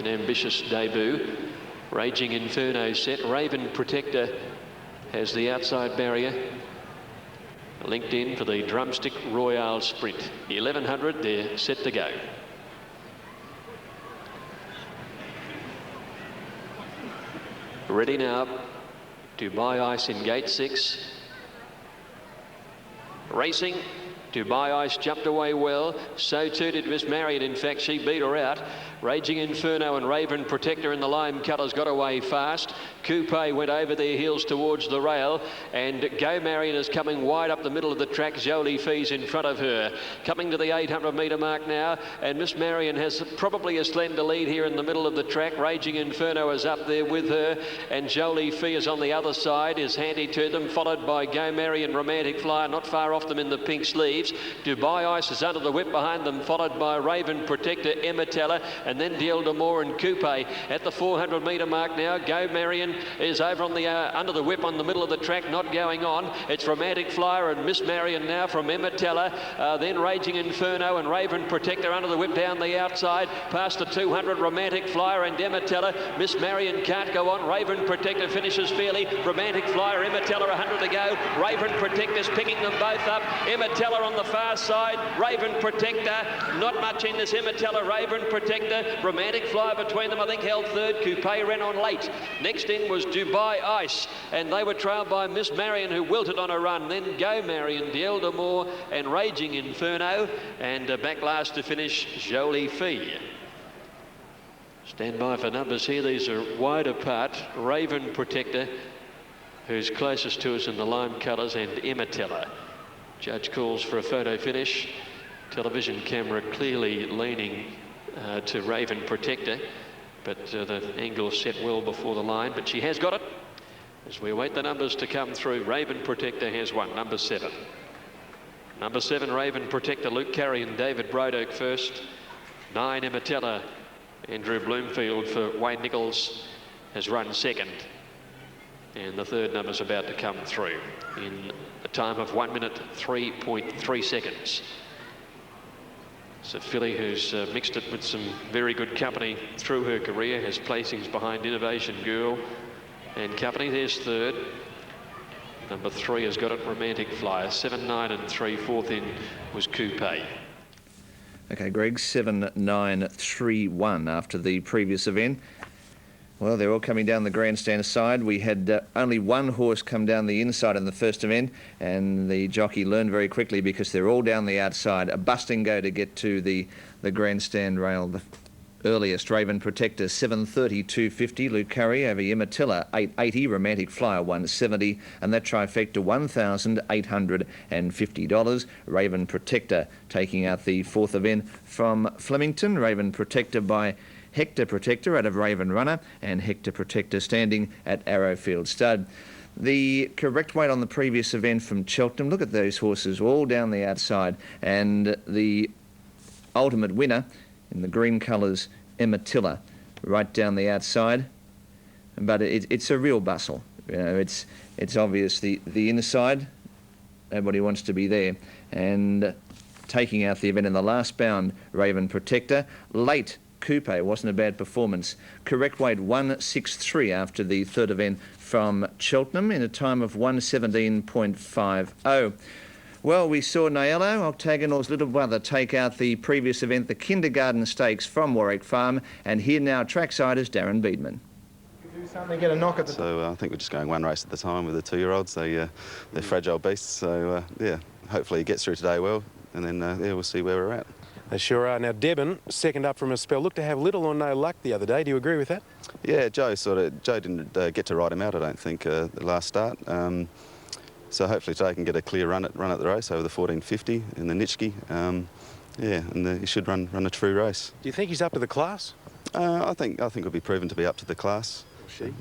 An ambitious debut. Raging Inferno set. Raven Protector has the outside barrier. Linked in for the Drumstick Royale Sprint. 1100, they're set to go. Ready now. Dubai Ice in gate 6. Racing. Dubai Ice jumped away well. So too did Miss Marion. In fact, she beat her out. Raging Inferno and Raven Protector in the lime colours got away fast. Coupe went over their heels towards the rail, and Go Marion is coming wide up the middle of the track. Jolie Fee's in front of her. Coming to the 800 metre mark now, and Miss Marion has probably a slender lead here in the middle of the track. Raging Inferno is up there with her, and Jolie Fee is on the other side, is handy to them, followed by Go Marion, Romantic Flyer, not far off them in the pink sleeves. Dubai Ice is under the whip behind them, followed by Raven Protector, Emma Teller, and then Diel D'Amour and Coupe. At the 400 metre mark now, Go Marion is over on the under the whip on the middle of the track, not going on. It's Romantic Flyer and Miss Marion now from Emma Teller, then Raging Inferno and Raven Protector under the whip down the outside, past the 200, Romantic Flyer and Emma Teller. Miss Marion can't go on. Raven Protector finishes fairly. Romantic Flyer, Emma Teller, 100 to go. Raven Protector's picking them both up. Emma Teller on the far side, Raven Protector, not much in this. Emma Teller, Raven Protector, Romantic Flyer between them, I think held third. Coupe ran on late. Next in was Dubai Ice, and they were trailed by Miss Marion, who wilted on a run. Then Go Marion, Diel D'Amour and Raging Inferno, and back last to finish Jolie Fee. Stand by for numbers here. These are wide apart. Raven Protector, who's closest to us in the lime colours, and Emma Teller. Judge calls for a photo finish. Television camera clearly leaning to Raven Protector, but the angle set well before the line, but she has got it. As we await the numbers to come through, Raven Protector has won, number 7. Number 7, Raven Protector, Luke Carey and David Brodoak first. 9, Emma Teller, Andrew Bloomfield for Wayne Nichols has run second. And the third number's about to come through in a time of 1 minute 3.3 seconds. So filly, who's mixed it with some very good company through her career, has placings behind Innovation Girl and company. There's third. Number 3 has got it, Romantic Flyer. 7, 9 and 3. Fourth in was Coupe. Okay, Greg, 7, 9, 3, 1 after the previous event. Well, they're all coming down the grandstand side. We had only one horse come down the inside in the first event, and the jockey learned very quickly because they're all down the outside. A busting go to get to the grandstand rail. The earliest, Raven Protector, 7:30, 250. Luke Curry over Emma Teller, 880. Romantic Flyer, 170. And that trifecta, $1,850. Raven Protector taking out the fourth event from Flemington. Raven Protector by Hector Protector out of Raven Runner, and Hector Protector standing at Arrowfield Stud. The correct weight on the previous event from Cheltenham, look at those horses all down the outside, and the ultimate winner in the green colours, Emma Teller, right down the outside. But it's a real bustle. You know, it's obvious the inside, nobody wants to be there. And taking out the event in the last bound, Raven Protector. Late, Coupe wasn't a bad performance. Correct weight 163 after the third event from Cheltenham in a time of 117.50. Well, we saw Niello, Octagonal's little brother, take out the previous event, the Kindergarten Stakes from Warwick Farm, and here now trackside is Darren Beedman. Do something, get a knock at the... So I think we're just going one race at the time with the 2-year-olds. They're fragile beasts, so yeah, hopefully he gets through today well, and then yeah, we'll see where we're at. They sure are. Now, Debon, second up from a spell, looked to have little or no luck the other day. Do you agree with that? Yeah, Joe didn't get to ride him out, I don't think, the last start. So hopefully today can get a clear run at the race over the 1450 in the Nitschke. Yeah, and he should run a true race. Do you think he's up to the class? I think he'll be proven to be up to the class. She, yeah.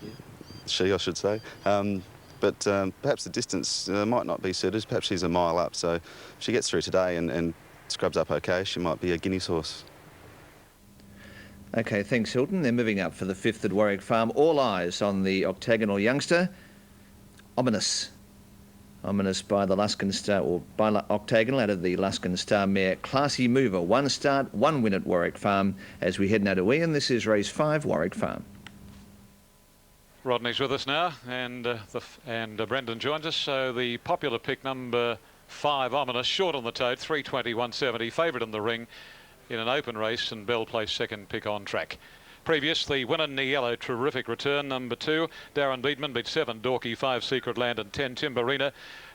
She, I should say. But perhaps the distance might not be suited. Perhaps she's a mile up. So if she gets through today and scrubs up okay, she might be a Guineas horse. Okay, thanks, Hilton. They're moving up for the fifth at Warwick Farm. All eyes on the octagonal youngster. Ominous. Ominous by the Luskin Star, or by Octagonal out of the Luskin Star mare Classy Mover. 1 start, 1 win at Warwick Farm as we head now to Ian. This is race 5, Warwick Farm. Rodney's with us now, and Brendan joins us. So the popular pick, number 5, Ominous, short on the tote, 320, 170, favourite in the ring in an open race, and Bell placed second pick on track. Previous, the winner, Niello, terrific return. Number 2, Darren Beatman beat 7, Dorky, 5, Secret Land, and 10, Timberina.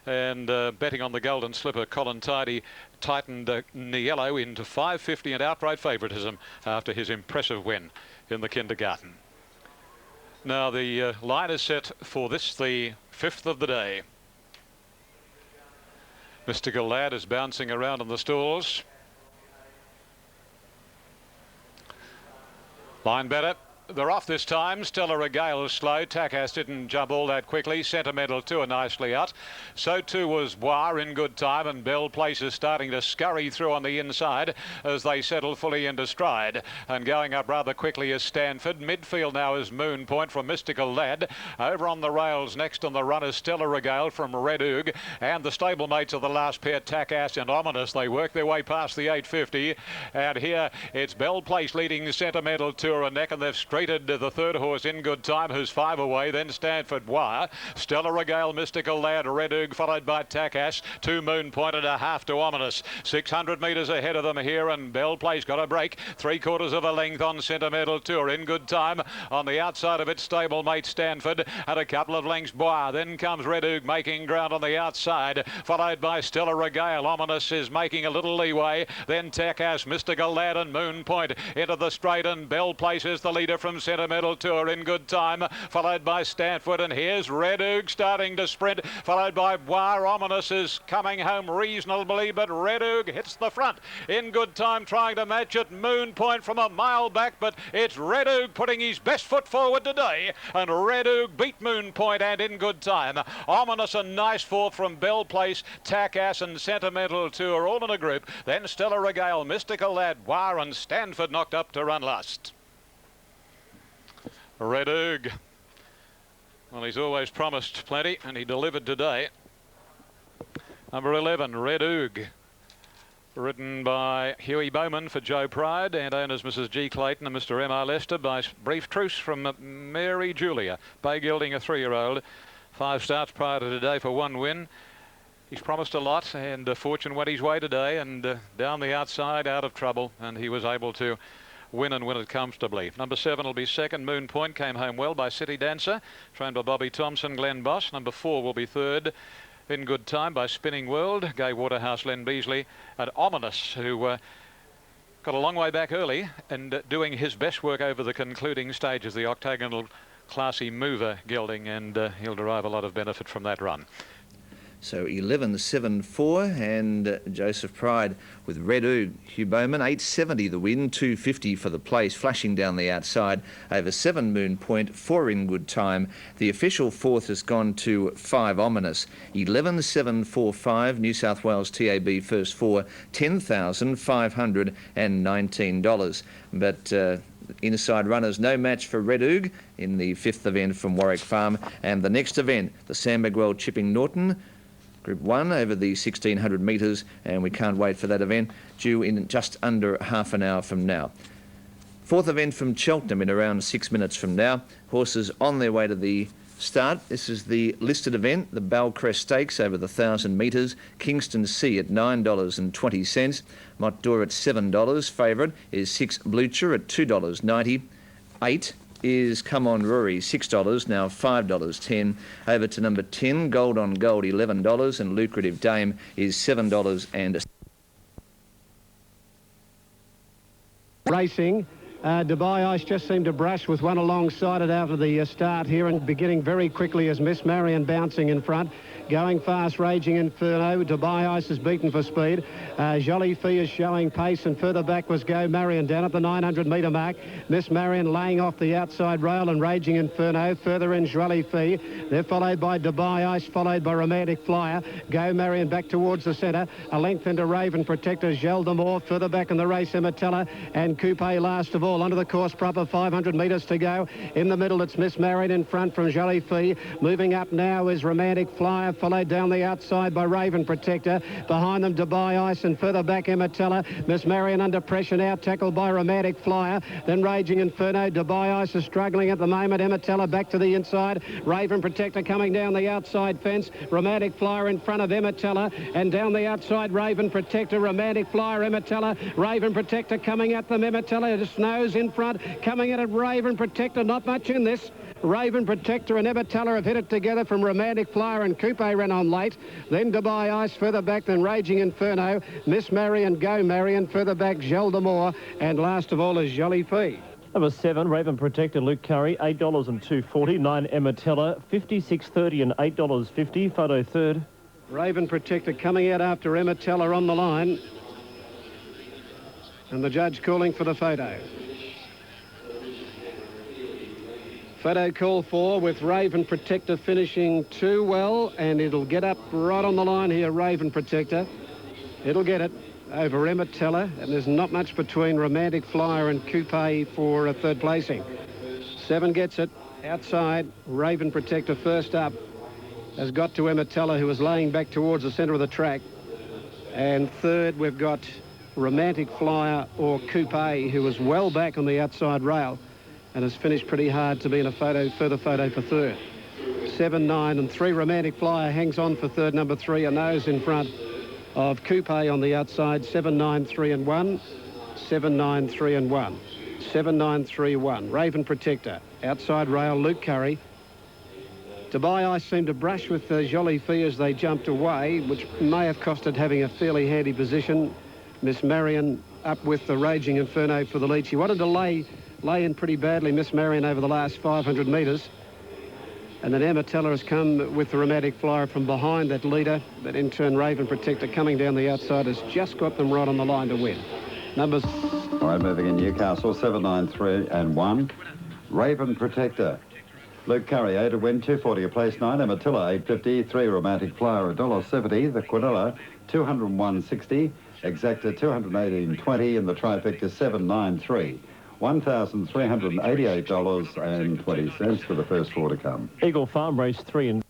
And betting on the Golden Slipper, Colin Tidy tightened Niello into 5.50 and outright favouritism after his impressive win in the Kindergarten. Now the line is set for this, the 5th of the day. Mystical Lad is bouncing around in the stalls. Line better. They're off this time. Stella Regale slow. Takash didn't jump all that quickly. Sentimental Tour nicely out. So too was Bois in good time, and Bell Place is starting to scurry through on the inside as they settle fully into stride. And going up rather quickly is Stanford. Midfield now is Moon Point from Mystical Lad. Over on the rails next on the run is Stella Regale from Red Oog. And the stablemates of the last pair, Takash and Ominous. They work their way past the 8.50. And here it's Bell Place leading Sentimental Tour a neck, and they've straighted the third horse In Good Time, who's 5 away. Then Stanford Wire, Stella Regale, Mystical Lad, Red Oog, followed by Takash. 2 Moon Point and a half to Ominous. 600 metres ahead of them here, and Bell Place got a break. 3/4 of a length on Sentimental Tour. In Good Time on the outside of its stablemate Stanford, and a couple of lengths Bois. Then comes Red Oog making ground on the outside, followed by Stella Regale. Ominous is making a little leeway. Then Takash, Mystical Lad, and Moon Point into the straight, and Bell Place is the leader from Sentimental Tour. In Good Time, followed by Stanford, and here's Red Oog starting to sprint, followed by Bois. Ominous is coming home reasonably, but Red Oog hits the front. In Good Time trying to match it. Moon Point from a mile back, but it's Red Oog putting his best foot forward today, and Red Oog beat Moon Point and In Good Time. Ominous a nice fourth from Bell Place, Takash and Sentimental Tour all in a group. Then Stella Regale, Mystical Lad, Bois, and Stanford knocked up to run last. Red Oog, well, he's always promised plenty, and he delivered today. Number 11, Red Oog, ridden by Huey Bowman for Joe Pride, and owners Mrs. G. Clayton and Mr. M.R. Lester, by brief truce from Mary Julia. Bay Gilding, a 3-year-old. 5 starts prior to today for 1 win. He's promised a lot, and fortune went his way today, and down the outside, out of trouble, and he was able to win and win it comfortably. Number 7 will be second. Moon Point came home well by City Dancer, trained by Bobby Thompson, Glenn Boss. Number 4 will be third. In Good Time by Spinning World, Gay Waterhouse, Len Beasley, and Ominous, who got a long way back early and doing his best work over the concluding stages, the Octagonal Classy Mover gelding, and he'll derive a lot of benefit from that run. So 11, 7, 4, and Joseph Pride with Red Oog. Hugh Bowman, 870 the win, 250 for the place, flashing down the outside. Over 7 Moon Point, 4 In Good Time. The official fourth has gone to 5 Ominous. 11, 7, 4, 5, New South Wales TAB first 4, $10,519. But inside runners, no match for Red Oog in the 5th event from Warwick Farm. And the next event, the Sam Bagwell Chipping Norton, Group 1 over the 1,600 metres, and we can't wait for that event, due in just under half an hour from now. 4th event from Cheltenham in around 6 minutes from now. Horses on their way to the start. This is the listed event, the Balcrest Stakes over the 1,000 metres. Kingston C at $9.20. Montdor at $7. Favourite is 6 Blucher at $2.90. 8 is Come On Rory, $6, now $5.10. Over to number 10, Gold on Gold, $11, and Lucrative Dame is $7 and racing. Dubai Ice just seemed to brush with one alongside it after the start here, and beginning very quickly as Miss Marion bouncing in front. Going fast, Raging Inferno. Dubai Ice is beaten for speed. Jolie Fee is showing pace, and further back was Go Marion down at the 900-metre mark. Miss Marion laying off the outside rail, and Raging Inferno. Further in Jolie Fee. They're followed by Dubai Ice, followed by Romantic Flyer. Go Marion back towards the centre. A length into Raven Protector, Gel d'Amour. Further back in the race, Emetella and Coupe last of all. Under the course proper, 500 metres to go. In the middle, it's Miss Marion in front from Jolie Fee. Moving up now is Romantic Flyer, followed down the outside by Raven Protector. Behind them, Dubai Ice, and further back, Emitella. Miss Marion under pressure now, tackled by Romantic Flyer. Then Raging Inferno. Dubai Ice is struggling at the moment. Emitella back to the inside. Raven Protector coming down the outside fence. Romantic Flyer in front of Emitella. And down the outside, Raven Protector. Romantic Flyer, Emitella. Raven Protector coming at them. Emitella just nose in front. Coming at it, Raven Protector. Not much in this. Raven Protector and Emitella have hit it together from Romantic Flyer, and Coupe ran on late. Then Dubai Ice further back, then Raging Inferno. Miss Marion, Go Marion, further back, Gel de Moore, and last of all is Jolly Fee. Number 7, Raven Protector, Luke Curry, $8 and $2.40. 9, Emitella, $56.30 and $8.50. Photo third. Raven Protector coming out after Emitella on the line. And the judge calling for the photo. Photo call for with Raven Protector finishing too well, and it'll get up right on the line here, Raven Protector. It'll get it over Emitella, and there's not much between Romantic Flyer and Coupe for a third placing. 7 gets it outside. Raven Protector first up has got to Emitella, who is laying back towards the centre of the track. And third, we've got Romantic Flyer or Coupe, who is well back on the outside rail and has finished pretty hard to be in a further photo for third. 7, 9 and 3. Romantic Flyer hangs on for third. Number 3, a nose in front of Coupe on the outside. 7, 9, 3 and 1. 7, 9, 3 and 1. 7, 9, 3, 1. Raven Protector. Outside rail, Luke Curry. Dubai Ice seemed to brush with Jolly Fee as they jumped away, which may have cost it having a fairly handy position. Miss Marion up with the Raging Inferno for the lead. She wanted to lay in pretty badly, Miss Marion, over the last 500 metres. And then Emitella has come with the Romantic Flyer from behind that leader. But in turn, Raven Protector coming down the outside has just got them right on the line to win. Numbers. All right, moving in Newcastle, 7, 9, 3 and 1. Raven Protector. Luke Curry, 8 to win, 240 a place, 9. Emitella, 8.50. 3, Romantic Flyer, $1.70. The Quinella, 201.60. Exacta, 218.20. And the trifecta, 793. $1,388.20 for the first 4 to come. Eagle Farm Race 3 and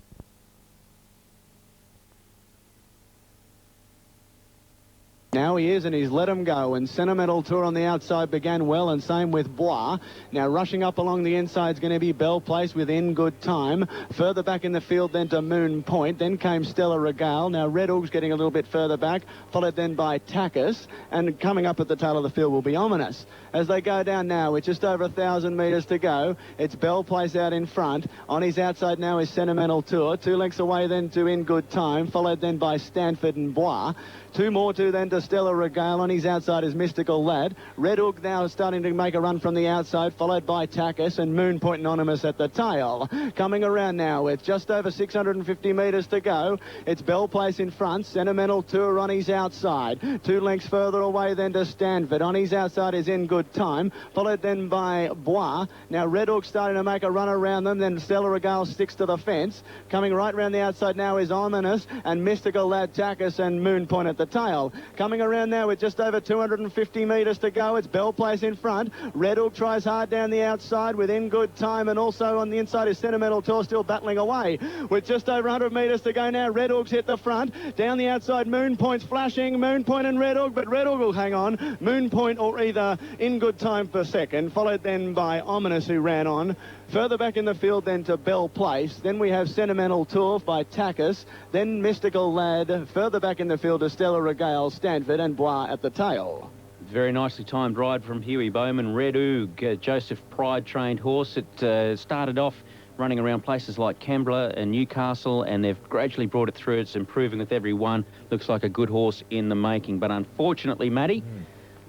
Now he is, and he's let him go. And Sentimental Tour on the outside began well, and same with Bois. Now rushing up along the inside is going to be Bell Place with In Good Time. Further back in the field then to Moon Point. Then came Stella Regale. Now Red Oog's getting a little bit further back, followed then by Takis. And coming up at the tail of the field will be Ominous. As they go down now with just over 1,000 metres to go, it's Bell Place out in front. On his outside now is Sentimental Tour. 2 lengths away then to In Good Time, followed then by Stanford and Bois. 2 more to then to Stella Regale. On his outside is Mystical Lad. Red Oog now starting to make a run from the outside, followed by Takis and Moon Point Anonymous at the tail. Coming around now with just over 650 metres to go. It's Bell Place in front. Sentimental Tour on his outside. 2 lengths further away then to Stanford. On his outside is In Good Time, followed then by Bois. Now Red Oog starting to make a run around them. Then Stella Regale sticks to the fence. Coming right round the outside now is Ominous and Mystical Lad, Takis and Moon Point at the tail. Coming around now with just over 250 metres to go. It's Bell Place in front. Red Oog tries hard down the outside with In Good Time, and also on the inside is Sentimental Tour still battling away. With just over 100 metres to go now, Red Oog's hit the front. Down the outside, Moon Point's flashing. Moon Point and Red Oog, but Red Oog will hang on. Moon Point or either In Good Time for second, followed then by Ominous, who ran on. Further back in the field then to Bell Place. Then we have Sentimental Tour by Takis. Then Mystical Lad. Further back in the field to Stella Regale, Stanford and Bois at the tail. Very nicely timed ride from Huey Bowman. Red Oog, Joseph Pride trained horse. It started off running around places like Kembla and Newcastle, and they've gradually brought it through. It's improving with every one. Looks like a good horse in the making. But unfortunately, Matty,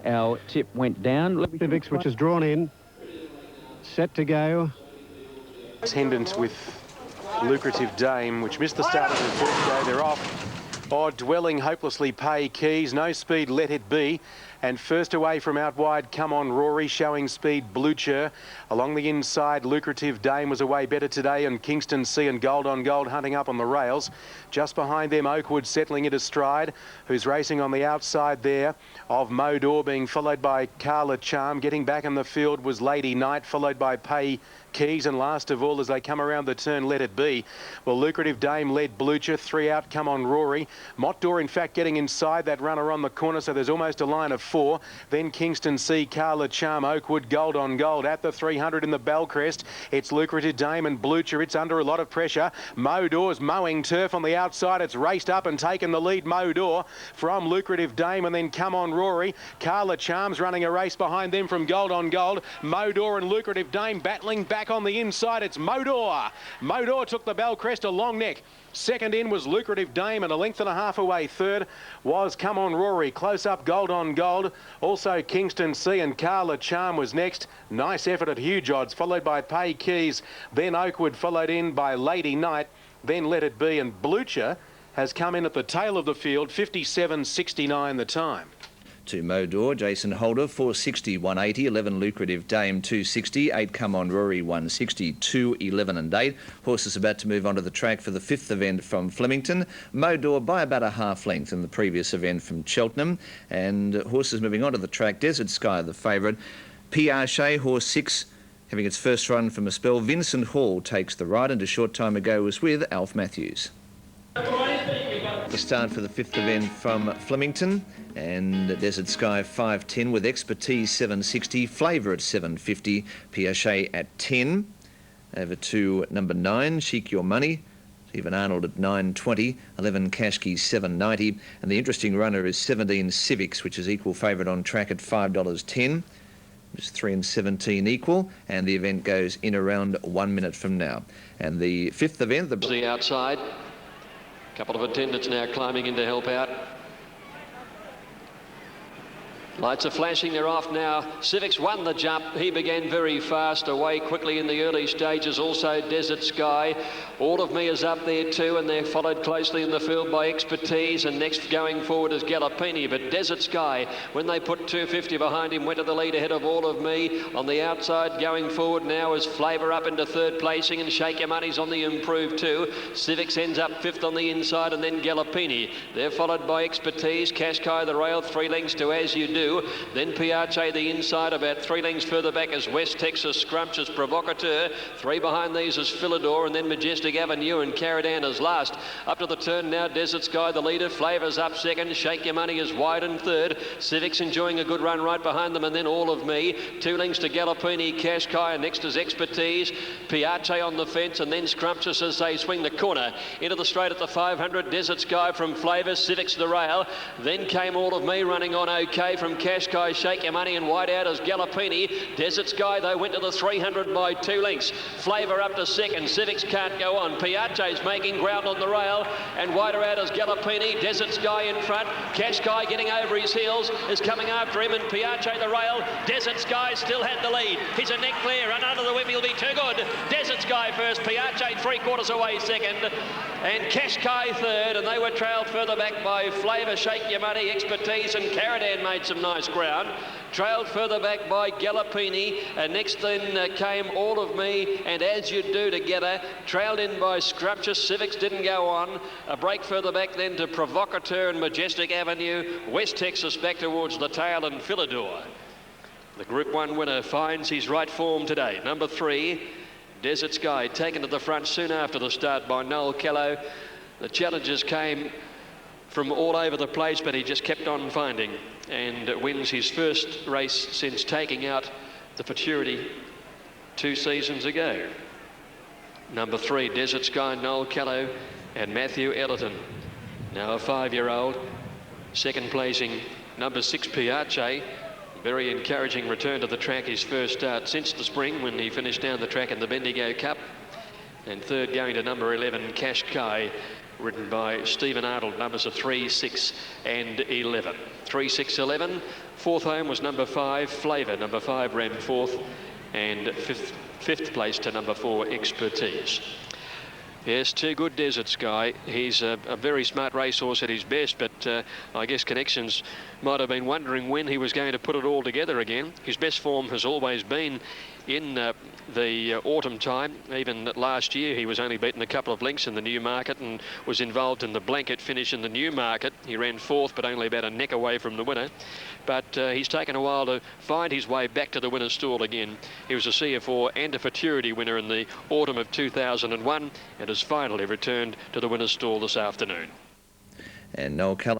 our tip went down. Civics, which is drawn in. Set to go. Attendant with Lucrative Dame, which missed the start of the first day. They're off. Oh, Dwelling hopelessly pay Keys. No speed, Let It Be. And first away from out wide, Come On Rory, showing speed, Blucher. Along the inside, Lucrative Dame was away better today, and Kingston Sea and Gold on Gold hunting up on the rails. Just behind them, Oakwood settling into stride, who's racing on the outside there of Modor, being followed by Carla Charm. Getting back in the field was Lady Knight, followed by Pay Keys, and last of all, as they come around the turn, Let It Be. Well, Lucrative Dame led Blucher, 3 out, Come On Rory. Mottdor, in fact, getting inside that runner on the corner, so there's almost a line of 4. Then Kingston Sea, Carla Charm, Oakwood, Gold on Gold. At the 300 in the Bellcrest, it's Lucrative Dame and Blucher. It's under a lot of pressure. Modor's mowing turf on the outside. It's raced up and taken the lead, Modor, from Lucrative Dame, and then Come On Rory. Carla Charm's running a race behind them from Gold on Gold. Modor and Lucrative Dame battling back on the inside. It's Modor. Modor took the Bellcrest, a long neck. Second in was Lucrative Dame, and a length and a half away. Third was Come On Rory. Close up, Gold on Gold. Also Kingston Sea and Carla Charm was next. Nice effort at huge odds, followed by Pay Keys. Then Oakwood, followed in by Lady Knight. Then Let It Be, and Blucher has come in at the tail of the field, 57.69 the time. 2 Modor, Jason Holder, 460, 180, 11 Lucrative Dame, 260, 8 Come On Rory, 160, 2, 11 and 8. Horses about to move onto the track for the 5th event from Flemington. Modor by about a half length in the previous event from Cheltenham. And horses moving onto the track, Desert Sky, the favourite. Piaget, horse 6, having its first run from a spell. Vincent Hall takes the ride, and a short time ago was with Alf Matthews. The start for the 5th event from Flemington, and Desert Sky 5.10 with Expertise 7.60, Flavour at 7.50, Piaget at 10. Over to number 9, Chic Your Money, Stephen Arnold at 9.20, 11 Kashki 7.90, and the interesting runner is 17 Civics, which is equal favourite on track at $5.10. It's 3 and 17 equal, and the event goes in around 1 minute from now. And the 5th event, the outside. Couple of attendants now climbing in to help out. Lights are flashing, they're off now. Civics won the jump. He began very fast, away quickly in the early stages. Also Desert Sky. All of Me is up there too, and they're followed closely in the field by Expertise, and next going forward is Galoppini. But Desert Sky, when they put 250 behind him, went to the lead ahead of All of Me. On the outside going forward now is Flavour up into 3rd placing, and Shake Your Money's on the improve too. Civics ends up 5th on the inside, and then Galoppini. They're followed by Expertise, Kashkai the rail, 3 lengths to As You Do. Then Piaget the inside, about 3 lengths further back is West Texas Scrumptious Provocateur. 3 behind these is Philidor, and then Majestic Avenue and Caradan is last. Up to the turn now, Desert Sky the leader. Flavour's up 2nd. Shake Your Money is wide in 3rd. Civics enjoying a good run right behind them, and then All of Me. 2 lengths to Galoppini, Kashkai, and next is Expertise. Piaget on the fence, and then Scrumptious as they swing the corner. Into the straight at the 500, Desert Sky from Flavour, Civics the rail. Then came All of Me running on okay from Kashkai, Shake Your Money, and wide out as Galoppini. Desert Sky, they went to the 300 by 2 lengths. Flavour up to 2nd. Civics can't go on. Piaget's making ground on the rail, and wider out as Galoppini. Desert Sky in front. Kashkai getting over his heels is coming after him, and Piaget the rail. Desert Sky still had the lead. He's a neck clear, and under the whip he'll be too good. Desert Sky first. Piaget 3/4 away 2nd, and Kashkai 3rd, and they were trailed further back by Flavour, Shake Your Money, Expertise, and Caradan made some nice ground. Trailed further back by Galoppini, and next then came All of Me and As You Do together. Trailed in by Scrumptious. Civics didn't go on. A break further back then to Provocateur and Majestic Avenue. West Texas back towards the tail, and Philidor. The Group 1 winner finds his right form today. Number 3, Desert Sky, taken to the front soon after the start by Noel Callow. The challenges came from all over the place, but he just kept on finding, and wins his first race since taking out the Futurity 2 seasons ago. Number 3, Desert Sky, Noel Callow and Matthew Ellerton. Now a 5-year-old. 2nd placing, number 6, Piaget. Very encouraging return to the track, his first start since the spring when he finished down the track in the Bendigo Cup. And 3rd going to number 11, Kashkai, ridden by Stephen Arnold. Numbers are 3, 6 and 11. 3, 6, 11. 4th home was number 5, Flavour. Number 5 ran 4th, and 5th place to number 4, Expertise. Yes, too good, Desert Sky. He's a very smart racehorse at his best, but I guess Connections might have been wondering when he was going to put it all together again. His best form has always been in the autumn time. Even last year he was only beaten a couple of lengths in the Newmarket and was involved in the blanket finish in the Newmarket. He ran fourth, but only about a neck away from the winner. But he's taken a while to find his way back to the winner's stall again. He was a CF4 and a Futurity winner in the autumn of 2001 and has finally returned to the winner's stall this afternoon. And Noel Keller.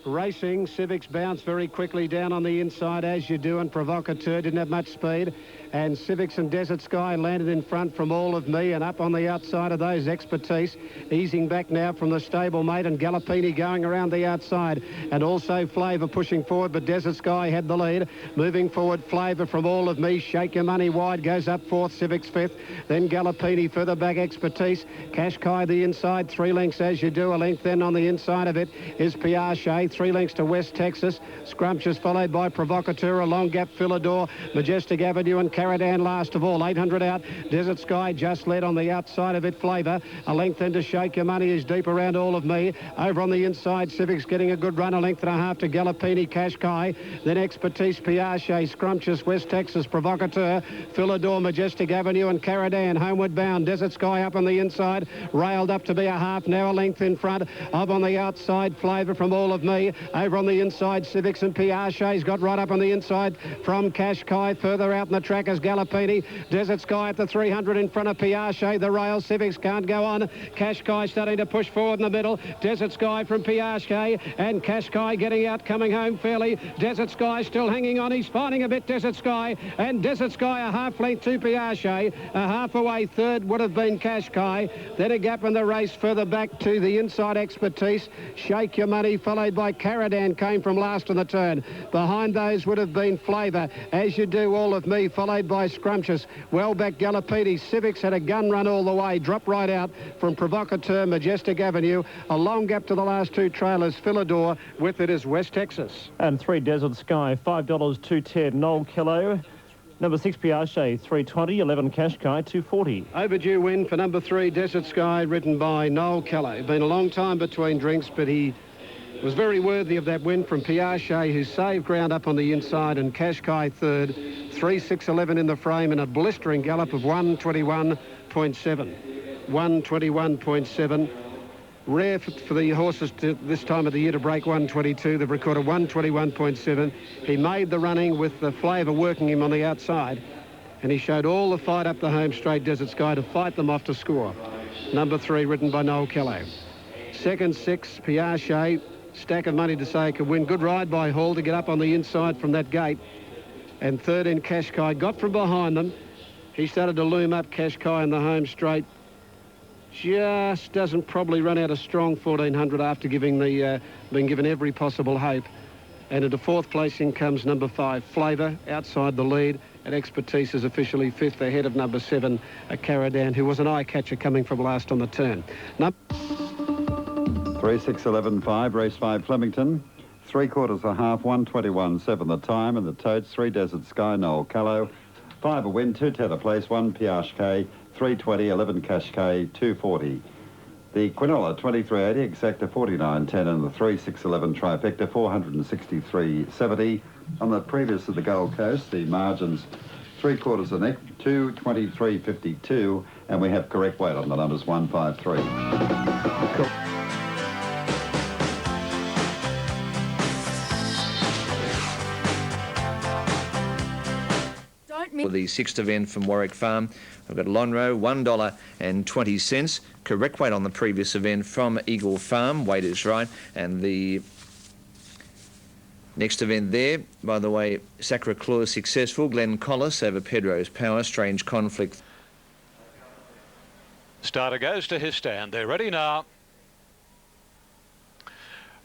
Racing, Civics bounced very quickly down on the inside, as you do, and Provocateur didn't have much speed. And Civics and Desert Sky landed in front from All of Me, and up on the outside of those, Expertise, easing back now from the stablemate, and Gallopini going around the outside, and also Flavour pushing forward, but Desert Sky had the lead. Moving forward, Flavour from All of Me, Shake Your Money wide, goes up fourth, Civics fifth, then Gallopini further back, Expertise, Kashkai the inside, 3 lengths as you do, a length then on the inside of it is Piaget, 3 lengths to West Texas, Scrumptious followed by Provocateur, a long gap, Philidor, Majestic Avenue and Caradan last of all, 800 out. Desert Sky just led on the outside of it, Flavour. A length then to Shake Your Money is deep around All of Me. Over on the inside, Civics getting a good run, a length and a half to Gallopini, Kashkai. Then Expertise, Piaget, Scrumptious, West Texas, Provocateur, Philidor, Majestic Avenue and Caradan. Homeward bound, Desert Sky up on the inside, railed up to be a half, now a length in front. Up on the outside, Flavour from All of Me. Over on the inside, Civics and Piaget's got right up on the inside from Kashkai. Further out in the track is Gallopini. Desert Sky at the 300 in front of Piaget. The rail, Civics can't go on. Kashkai starting to push forward in the middle. Desert Sky from Piaget and Kashkai getting out, coming home fairly. Desert Sky still hanging on. He's finding a bit, Desert Sky. And Desert Sky a half length to Piaget. A half away third would have been Kashkai. Then a gap in the race further back to the inside, Expertise. Shake Your Money followed by Caradan came from last on the turn. Behind those would have been Flavour. As You Do, All of Me, followed by Scrumptious. Well back Gallopini. Civics had a gun run all the way. Dropped right out from Provocateur, Majestic Avenue. A long gap to the last 2 trailers. Philidor with it is West Texas. And 3 Desert Sky, $5, 210. Noel Kello. Number 6 Piaget, 320. 11 Kashkai, 240. Overdue win for number 3 Desert Sky, ridden by Noel Kello. Been a long time between drinks, but he was very worthy of that win from Piaget, who saved ground up on the inside, and Kashkai third. 3-6-11 in the frame and a blistering gallop of 121.7. 121.7. Rare for the horses this time of the year to break 122. They've recorded 121.7. He made the running with the Flavour working him on the outside, and he showed all the fight up the home straight, Desert Sky, to fight them off to score. Number 3, ridden by Noel Kello. Second, 6, Piaget. Stack of money to say could win. Good ride by Hall to get up on the inside from that gate. And third in Kashkai. Got from behind them. He started to loom up, Kashkai, in the home straight. Just doesn't probably run out a strong 1400 after giving being given every possible hope. And into 4th placing comes number 5, Flavour, outside the lead. And Expertise is officially 5th ahead of number 7, Caradan, who was an eye-catcher coming from last on the turn. 3-6-11-5, race 5 Flemington. 3/4 a half, 121.7 the time, and the totes 3 Desert Sky, Noel Callow. 5 a win, 2 a place, 1 Piaget, 320, 11 Kashkai, 240. The Quinola 23.80, Exacta 49.10, and the 3-6-11 trifecta 463.70. On the previous of the Gold Coast, the margins 3/4 a neck, 223.52, and we have correct weight on the numbers 153. For the 6th event from Warwick Farm, I've got Lonhro, $1.20. Correct weight on the previous event from Eagle Farm. Weight is right. And the next event there, by the way, Sacra Claus successful. Glenn Collis over Pedro's Power. Strange Conflict. Starter goes to his stand. They're ready now.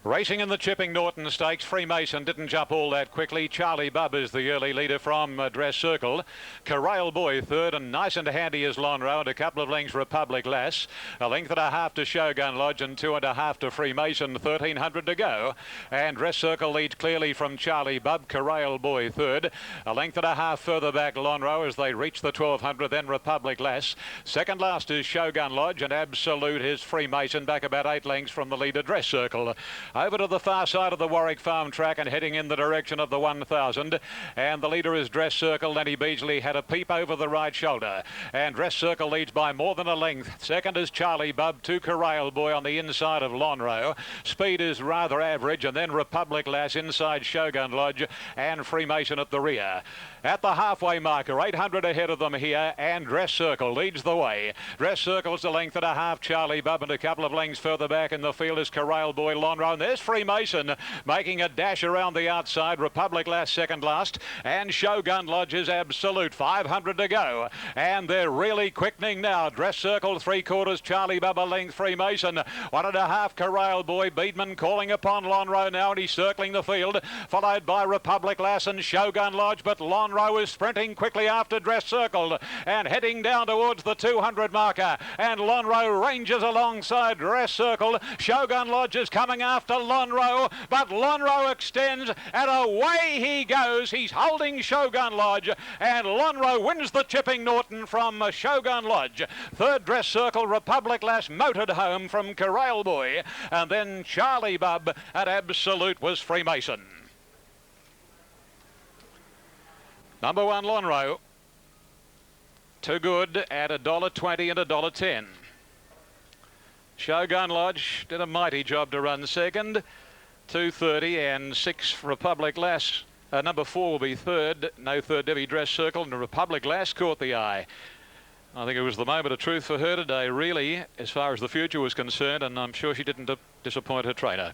Racing in the Chipping Norton Stakes, Freemason didn't jump all that quickly. Charlie Bubb is the early leader from Dress Circle. Corral Boy third, and nice and handy is Lonro, and a couple of lengths Republic Lass. A length and a half to Shogun Lodge and 2.5 to Freemason, 1,300 to go. And Dress Circle leads clearly from Charlie Bubb, Corral Boy third. A length and a half further back Lonro as they reach the 1,200, then Republic Lass. Second last is Shogun Lodge, and Absolute is Freemason, back about 8 lengths from the leader Dress Circle. Over to the far side of the Warwick Farm track and heading in the direction of the 1,000. And the leader is Dress Circle. Lenny Beasley had a peep over the right shoulder. And Dress Circle leads by more than a length. Second is Charlie Bubb, to Corral Boy on the inside of Lonro. Speed is rather average. And then Republic Lass inside Shogun Lodge and Freemason at the rear. At the halfway marker, 800 ahead of them here, and Dress Circle leads the way. Dress Circle's a length and a half. Charlie Bubb, and a couple of lengths further back in the field is Corral Boy, Lonro. And there's Freemason making a dash around the outside. Republic Lass second last, and Shogun Lodge is Absolute. 500 to go, and they're really quickening now. Dress Circle 3/4, Charlie Bubb a length, Freemason 1.5. Corral Boy, Beedman calling upon Lonro now, and he's circling the field, followed by Republic Lass and Shogun Lodge, but Lonro is sprinting quickly after Dress Circle and heading down towards the 200 marker, and Lonro ranges alongside Dress Circle. Shogun Lodge is coming after Lonro, but Lonro extends and away he goes. He's holding Shogun Lodge, and Lonro wins the Chipping Norton from Shogun Lodge. Third, Dress Circle, Republic Lass motored home from Corral Boy, and then Charlie Bubb at Absolute was Freemason. Number 1, Lonro. Too good at $1.20 and $1.10. Shogun Lodge did a mighty job to run second. 2.30 and 6 Republic Lass. Number 4 will be third. No third, Debbie Dress Circle, and Republic Lass caught the eye. I think it was the moment of truth for her today, really, as far as the future was concerned, and I'm sure she didn't disappoint her trainer.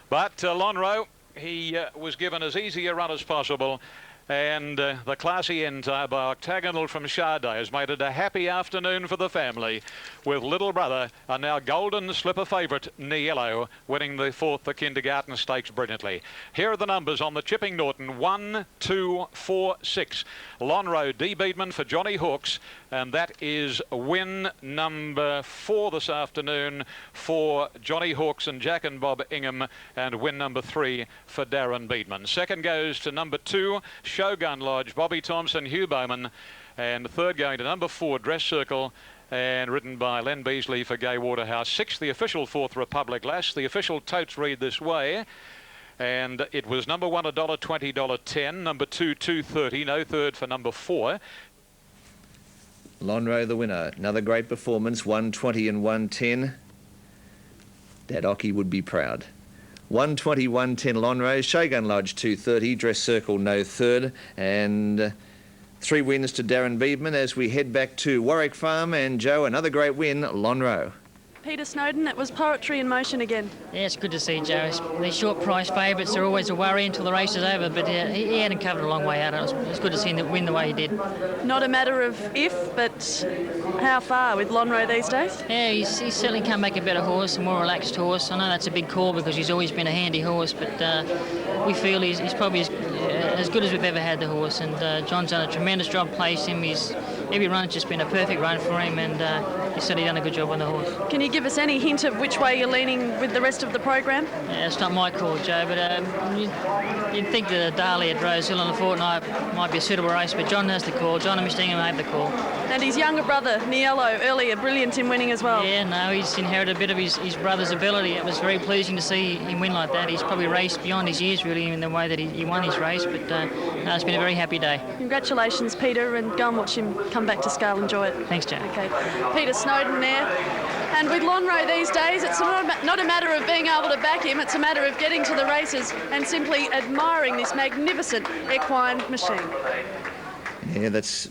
But Lonro, he was given as easy a run as possible. And the classy entire by Octagonal from Sade has made it a happy afternoon for the family, with little brother, a now golden slipper favourite, Niello, winning the 4th, the Kindergarten Stakes, brilliantly. Here are the numbers on the Chipping Norton: 1, 2, 4, 6. Lonro, D. Beedman for Johnny Hawkes, and that is win number 4 this afternoon for Johnny Hawkes and Jack and Bob Ingham, and win number 3 for Darren Beedman. Second goes to number 2, Shogun Lodge, Bobby Thompson, Hugh Bowman, and third going to number 4, Dress Circle, and ridden by Len Beasley for Gay Waterhouse. 6, the official 4th, Republic Lass. The official totes read this way, and it was number 1 $1.20, $1.10, number 2 $2.30, no third for number 4. Lonro the winner. Another great performance, 120 and 110. Dad Ocky would be proud. 120, 110 Lonro, Shogun Lodge 2.30, Dress Circle no third, and 3 wins to Darren Beedman as we head back to Warwick Farm. And Joe, another great win, Lonro. Peter Snowden, it was poetry in motion again. Yeah, it's good to see, Joe. These short price favourites are always a worry until the race is over, but he hadn't covered a long way out. It's good to see him win the way he did. Not a matter of if, but how far with Lonro these days? Yeah, he's certainly come back a better horse, a more relaxed horse. I know that's a big call because he's always been a handy horse, but we feel he's probably as good as we've ever had the horse, and John's done a tremendous job placing him. Every run's just been a perfect run for him, and he's certainly done a good job on the horse. Can you give us any hint of which way you're leaning with the rest of the program? Yeah, it's not my call, Joe, but you'd think that a Dahlia at Rosehill on the fortnight might be a suitable race, but John has the call. John and Mr. Ingham made the call. And his younger brother, Niello, earlier, brilliant in winning as well. Yeah, no, he's inherited a bit of his brother's ability. It was very pleasing to see him win like that. He's probably raced beyond his years, really, in the way that he won his race, but no, it's been a very happy day. Congratulations, Peter, and go and watch him come back to scale. Enjoy it. Thanks, Joe. Okay, Peter Snowden there. And with Lonro these days, it's not a matter of being able to back him, it's a matter of getting to the races and simply admiring this magnificent equine machine. Yeah, that's...